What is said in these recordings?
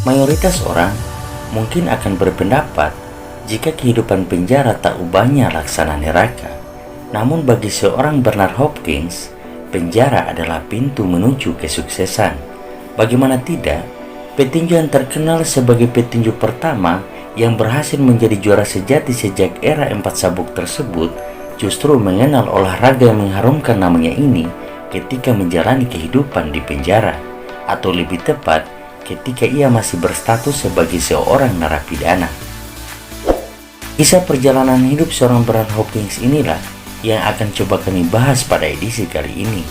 Mayoritas orang mungkin akan berpendapat jika kehidupan penjara tak ubahnya laksana neraka. Namun bagi seorang Bernard Hopkins, penjara adalah pintu menuju kesuksesan. Bagaimana tidak, petinju yang terkenal sebagai petinju pertama yang berhasil menjadi juara sejati sejak era 4 sabuk tersebut justru mengenal olahraga yang mengharumkan namanya ini ketika menjalani kehidupan di penjara, atau lebih tepat ketika ia masih berstatus sebagai seorang narapidana. Kisah perjalanan hidup seorang Bernard Hopkins inilah yang akan coba kami bahas pada edisi kali ini.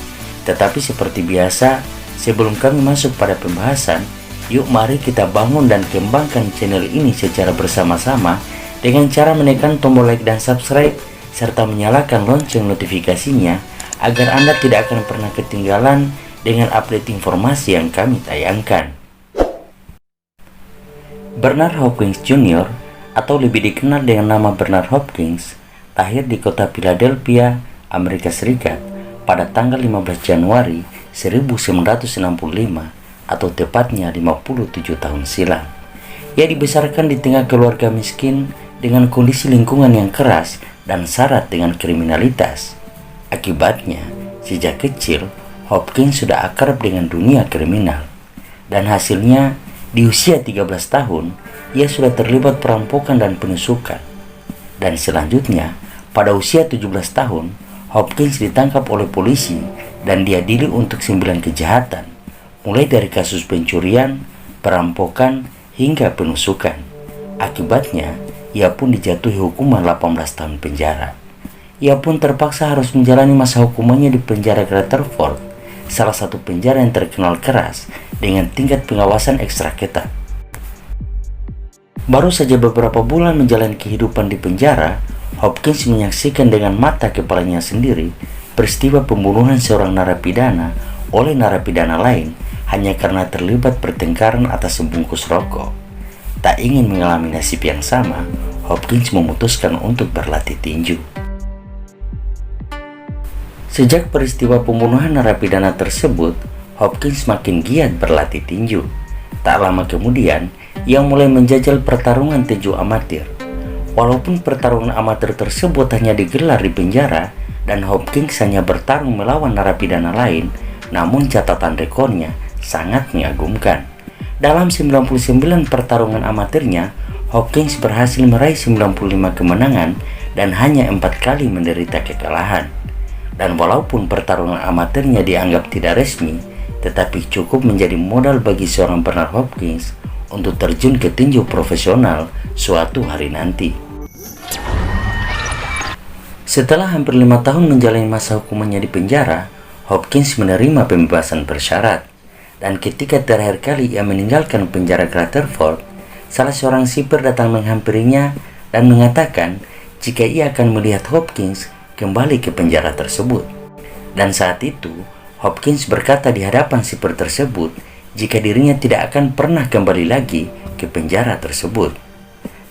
Tetapi seperti biasa, sebelum kami masuk pada pembahasan, yuk mari kita bangun dan kembangkan channel ini secara bersama-sama dengan cara menekan tombol like dan subscribe serta menyalakan lonceng notifikasinya agar Anda tidak akan pernah ketinggalan dengan update informasi yang kami tayangkan. Bernard Hopkins Jr. atau lebih dikenal dengan nama Bernard Hopkins lahir di kota Philadelphia, Amerika Serikat pada tanggal 15 Januari 1965 atau tepatnya 57 tahun silam. Ia dibesarkan di tengah keluarga miskin dengan kondisi lingkungan yang keras dan syarat dengan kriminalitas. Akibatnya, sejak kecil Hopkins sudah akrab dengan dunia kriminal, dan hasilnya di usia 13 tahun ia sudah terlibat perampokan dan penusukan. Dan selanjutnya, pada usia 17 tahun, Hopkins ditangkap oleh polisi dan diadili untuk 9 kejahatan, mulai dari kasus pencurian, perampokan, hingga penusukan. Akibatnya, ia pun dijatuhi hukuman 18 tahun penjara. Ia pun terpaksa harus menjalani masa hukumannya di penjara Rutherford, salah satu penjara yang terkenal keras dengan tingkat pengawasan ekstra ketat. Baru saja beberapa bulan menjalani kehidupan di penjara, Hopkins menyaksikan dengan mata kepalanya sendiri peristiwa pembunuhan seorang narapidana oleh narapidana lain hanya karena terlibat pertengkaran atas sebungkus rokok. Tak ingin mengalami nasib yang sama, Hopkins memutuskan untuk berlatih tinju. Sejak peristiwa pembunuhan narapidana tersebut, Hopkins makin giat berlatih tinju. Tak lama kemudian, ia mulai menjajal pertarungan tinju amatir. Walaupun pertarungan amatir tersebut hanya digelar di penjara dan Hopkins hanya bertarung melawan narapidana lain, namun catatan rekornya sangat mengagumkan. Dalam 99 pertarungan amatirnya, Hopkins berhasil meraih 95 kemenangan dan hanya 4 kali menderita kekalahan. Dan walaupun pertarungan amatirnya dianggap tidak resmi, tetapi cukup menjadi modal bagi seorang Bernard Hopkins untuk terjun ke tinju profesional suatu hari nanti. Setelah hampir 5 tahun menjalani masa hukumannya di penjara, Hopkins menerima pembebasan bersyarat. Dan ketika terakhir kali ia meninggalkan penjara Rutherford, salah seorang sipir datang menghampirinya dan mengatakan jika ia akan melihat Hopkins kembali ke penjara tersebut. Dan saat itu, Hopkins berkata di hadapan sipir tersebut jika dirinya tidak akan pernah kembali lagi ke penjara tersebut.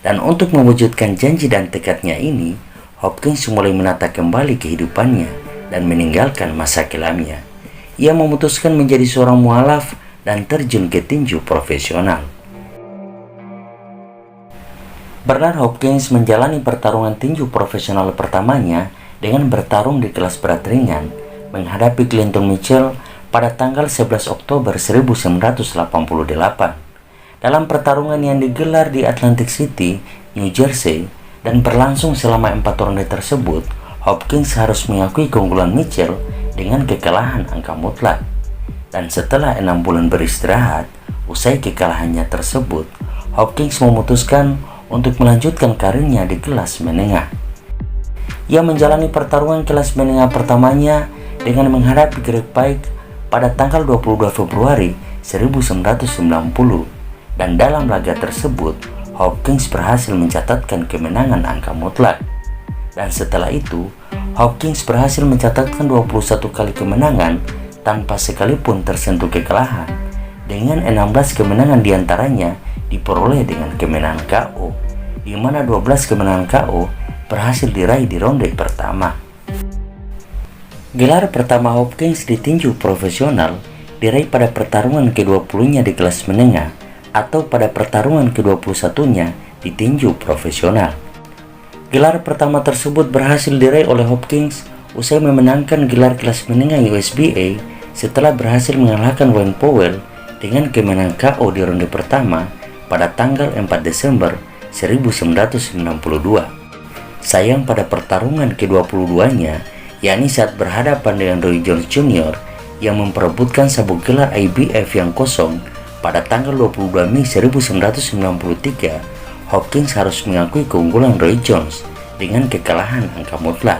Dan untuk mewujudkan janji dan tekadnya ini, Hopkins mulai menata kembali kehidupannya dan meninggalkan masa kelamnya. Ia memutuskan menjadi seorang mualaf dan terjun ke tinju profesional. Bernard Hopkins menjalani pertarungan tinju profesional pertamanya dengan bertarung di kelas berat ringan menghadapi Clinton Mitchell pada tanggal 11 Oktober 1988. Dalam pertarungan yang digelar di Atlantic City, New Jersey, dan berlangsung selama 4 ronde tersebut, Hopkins harus mengakui keunggulan Mitchell dengan kekalahan angka mutlak. Dan setelah 6 bulan beristirahat, usai kekalahannya tersebut, Hopkins memutuskan untuk melanjutkan karirnya di kelas menengah. Ia menjalani pertarungan kelas menengah pertamanya dengan menghadapi Greg Pike pada tanggal 22 Februari 1990, dan dalam laga tersebut Hopkins berhasil mencatatkan kemenangan angka mutlak. Dan setelah itu, Hopkins berhasil mencatatkan 21 kali kemenangan tanpa sekalipun tersentuh kekalahan, dengan 16 kemenangan diantaranya diperoleh dengan kemenangan KO, di mana 12 kemenangan KO berhasil diraih di ronde pertama. Gelar pertama Hopkins di tinju profesional diraih pada pertarungan ke-20-nya di kelas menengah atau pada pertarungan ke-21-nya di tinju profesional. Gelar pertama tersebut berhasil diraih oleh Hopkins usai memenangkan gelar kelas menengah USBA setelah berhasil mengalahkan Wayne Powell dengan kemenangan KO di ronde pertama pada tanggal 4 Desember 1992. Sayang pada pertarungan ke-22-nya, yakni saat berhadapan dengan Roy Jones Jr. yang memperebutkan sabuk gelar IBF yang kosong pada tanggal 22 Mei 1993, Hopkins harus mengakui keunggulan Roy Jones dengan kekalahan angka mutlak.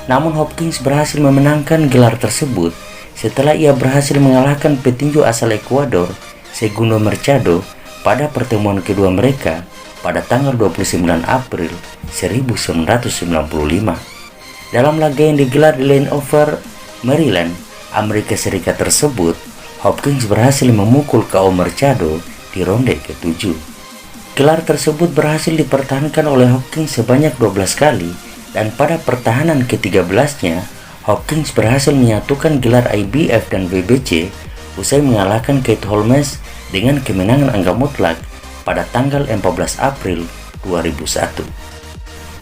Namun Hopkins berhasil memenangkan gelar tersebut setelah ia berhasil mengalahkan petinju asal Ekuador, Segundo Machado, pada pertemuan kedua mereka pada tanggal 29 April 1995. Dalam laga yang digelar di Landover, Maryland, Amerika Serikat tersebut, Hopkins berhasil memukul KO Machado di ronde ke-7. Gelar tersebut berhasil dipertahankan oleh Hopkins sebanyak 12 kali, dan pada pertahanan ke-13-nya, Hopkins berhasil menyatukan gelar IBF dan WBC usai mengalahkan Keith Holmes dengan kemenangan angka mutlak pada tanggal 14 April 2001.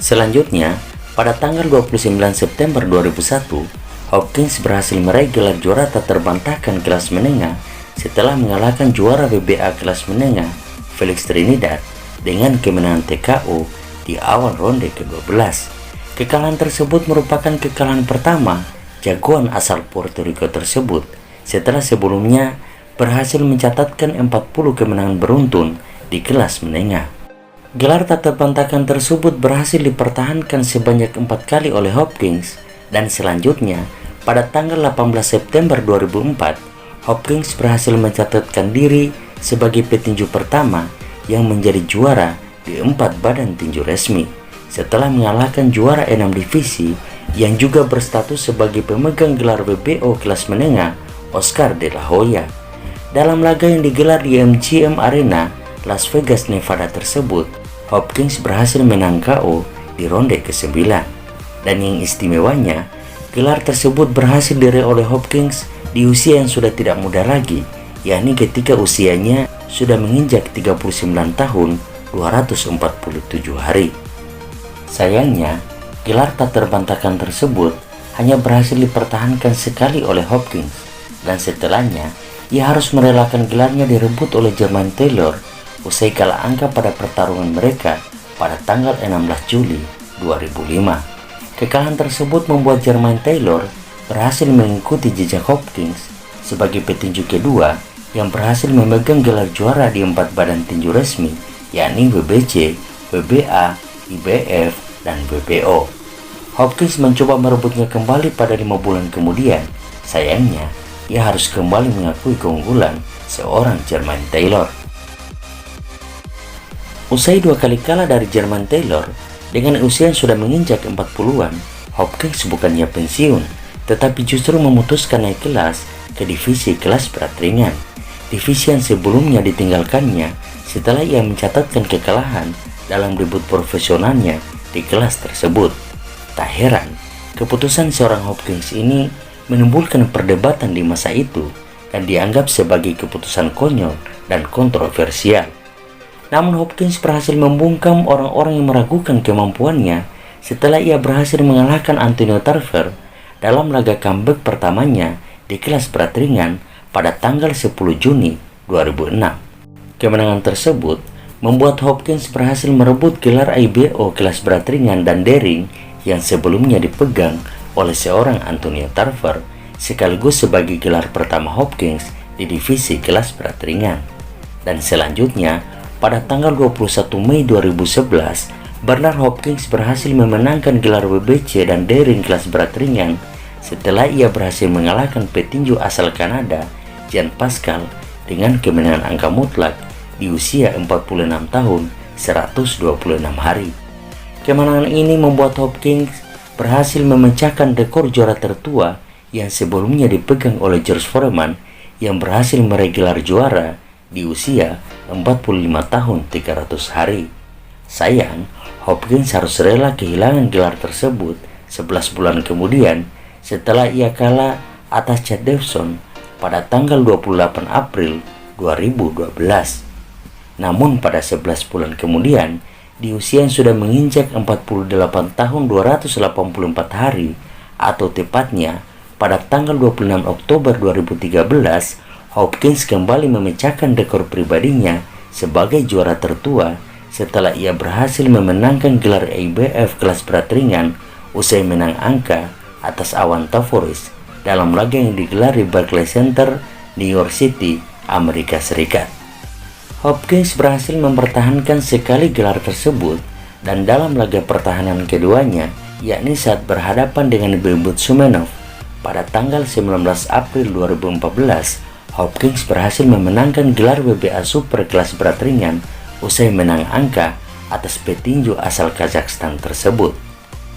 Selanjutnya, pada tanggal 29 September 2001, Hopkins berhasil meraih gelar juara tak terbantahkan kelas menengah setelah mengalahkan juara WBA kelas menengah Felix Trinidad dengan kemenangan TKO di awal ronde ke-12. Kekalahan tersebut merupakan kekalahan pertama jagoan asal Puerto Rico tersebut setelah sebelumnya berhasil mencatatkan 40 kemenangan beruntun di kelas menengah. Gelar tak terbantahkan tersebut berhasil dipertahankan sebanyak 4 kali oleh Hopkins, dan selanjutnya pada tanggal 18 September 2004, Hopkins berhasil mencatatkan diri sebagai petinju pertama yang menjadi juara di 4 badan tinju resmi, setelah mengalahkan juara 6 divisi yang juga berstatus sebagai pemegang gelar WBO kelas menengah, Oscar De La Hoya. Dalam laga yang digelar di MGM Arena, Las Vegas, Nevada tersebut, Hopkins berhasil menang KO di ronde ke-9. Dan yang istimewanya, gelar tersebut berhasil diraih oleh Hopkins di usia yang sudah tidak muda lagi, yakni ketika usianya sudah menginjak 39 tahun 247 hari. Sayangnya, gelar tak terbantahkan tersebut hanya berhasil dipertahankan sekali oleh Hopkins, dan setelahnya ia harus merelakan gelarnya direbut oleh Jermaine Taylor usai kalah angka pada pertarungan mereka pada tanggal 16 Juli 2005. Kekalahan tersebut membuat Jermaine Taylor berhasil mengikuti jejak Hopkins sebagai petinju kedua yang berhasil memegang gelar juara di 4 badan tinju resmi, yakni WBC, WBA, IBF, dan WBO. Hopkins mencoba merebutnya kembali pada 5 bulan kemudian. Sayangnya, ia harus kembali mengakui keunggulan seorang Jermaine Taylor. Usai 2 kali kalah dari Jermaine Taylor, dengan usia yang sudah menginjak 40-an, Hopkins bukannya pensiun, tetapi justru memutuskan naik kelas ke divisi kelas berat ringan, divisi yang sebelumnya ditinggalkannya setelah ia mencatatkan kekalahan dalam debut profesionalnya di kelas tersebut. Tak heran, keputusan seorang Hopkins ini menimbulkan perdebatan di masa itu dan dianggap sebagai keputusan konyol dan kontroversial. Namun Hopkins berhasil membungkam orang-orang yang meragukan kemampuannya setelah ia berhasil mengalahkan Antonio Tarver dalam laga comeback pertamanya di kelas berat ringan pada tanggal 10 Juni 2006. Kemenangan tersebut membuat Hopkins berhasil merebut gelar IBO kelas berat ringan dan daring yang sebelumnya dipegang oleh seorang Antonio Tarver, sekaligus sebagai gelar pertama Hopkins di divisi kelas berat ringan. Dan selanjutnya, pada tanggal 21 Mei 2011, Bernard Hopkins berhasil memenangkan gelar WBC dan daring kelas berat ringan setelah ia berhasil mengalahkan petinju asal Kanada, Jean Pascal, dengan kemenangan angka mutlak di usia 46 tahun 126 hari. Kemenangan ini membuat Hopkins berhasil memecahkan rekor juara tertua yang sebelumnya dipegang oleh George Foreman yang berhasil meraih gelar juara di usia 45 tahun 300 hari. Sayang, Hopkins harus rela kehilangan gelar tersebut 11 bulan kemudian setelah ia kalah atas Chad Dawson pada tanggal 28 April 2012. Namun pada 11 bulan kemudian, di usia yang sudah menginjak 48 tahun 284 hari, atau tepatnya pada tanggal 26 Oktober 2013, Hopkins kembali memecahkan rekor pribadinya sebagai juara tertua setelah ia berhasil memenangkan gelar IBF kelas berat ringan usai menang angka atas Awan Tavoris dalam laga yang digelar di Barclays Center, New York City, Amerika Serikat. Hopkins berhasil mempertahankan sekali gelar tersebut, dan dalam laga pertahanan keduanya, yakni saat berhadapan dengan Bebut Sumenov pada tanggal 19 April 2014, Hopkins berhasil memenangkan gelar WBA Super kelas berat ringan usai menang angka atas petinju asal Kazakhstan tersebut.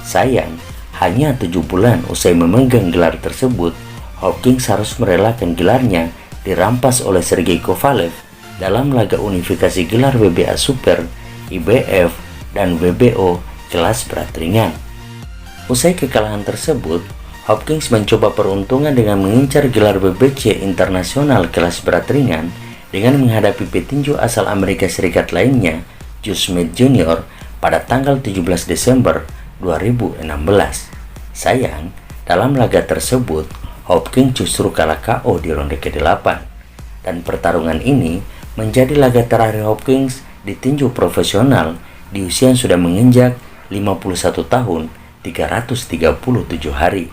Sayang, hanya 7 bulan usai memegang gelar tersebut, Hopkins harus merelakan gelarnya dirampas oleh Sergei Kovalev dalam laga unifikasi gelar WBA Super, IBF, dan WBO kelas berat ringan. Usai kekalahan tersebut, Hopkins mencoba peruntungan dengan mengincar gelar WBC internasional kelas berat ringan dengan menghadapi petinju asal Amerika Serikat lainnya, Joe Smith Jr. pada tanggal 17 Desember 2016. Sayang, dalam laga tersebut, Hopkins justru kalah KO di ronde ke-8, dan pertarungan ini menjadi laga terakhir Hopkins di tinju profesional di usia yang sudah menginjak 51 tahun 337 hari.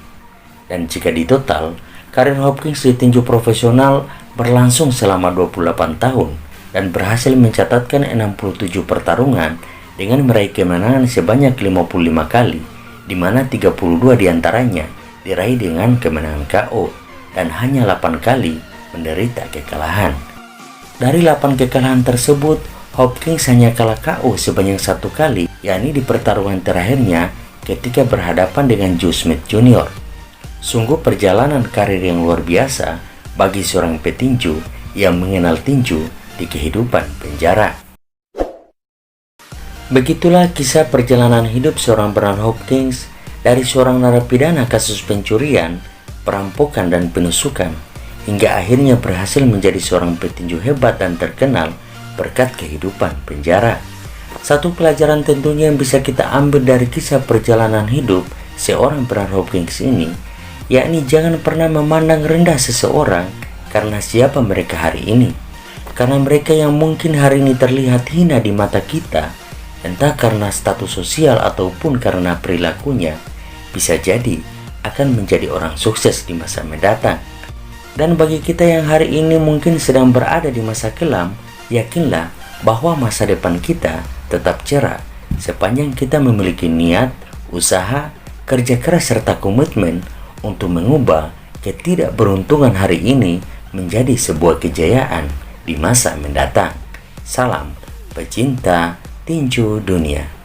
Dan jika ditotal, karir Hopkins di tinju profesional berlangsung selama 28 tahun dan berhasil mencatatkan 67 pertarungan dengan meraih kemenangan sebanyak 55 kali, di mana 32 diantaranya diraih dengan kemenangan KO dan hanya 8 kali menderita kekalahan. Dari 8 kekalahan tersebut, Hopkins hanya kalah KO sebanyak 1 kali, yakni di pertarungan terakhirnya ketika berhadapan dengan Joe Smith Jr. Sungguh perjalanan karir yang luar biasa bagi seorang petinju yang mengenal tinju di kehidupan penjara. Begitulah kisah perjalanan hidup seorang Bernard Hopkins, dari seorang narapidana kasus pencurian, perampokan, dan penusukan, hingga akhirnya berhasil menjadi seorang petinju hebat dan terkenal berkat kehidupan penjara. Satu pelajaran tentunya yang bisa kita ambil dari kisah perjalanan hidup seorang Bernard Hopkins ini, yakni jangan pernah memandang rendah seseorang karena siapa mereka hari ini. Karena mereka yang mungkin hari ini terlihat hina di mata kita, entah karena status sosial ataupun karena perilakunya, bisa jadi akan menjadi orang sukses di masa mendatang. Dan bagi kita yang hari ini mungkin sedang berada di masa kelam, yakinlah bahwa masa depan kita tetap cerah sepanjang kita memiliki niat, usaha, kerja keras, serta komitmen untuk mengubah ketidakberuntungan hari ini menjadi sebuah kejayaan di masa mendatang. Salam pecinta tinju dunia.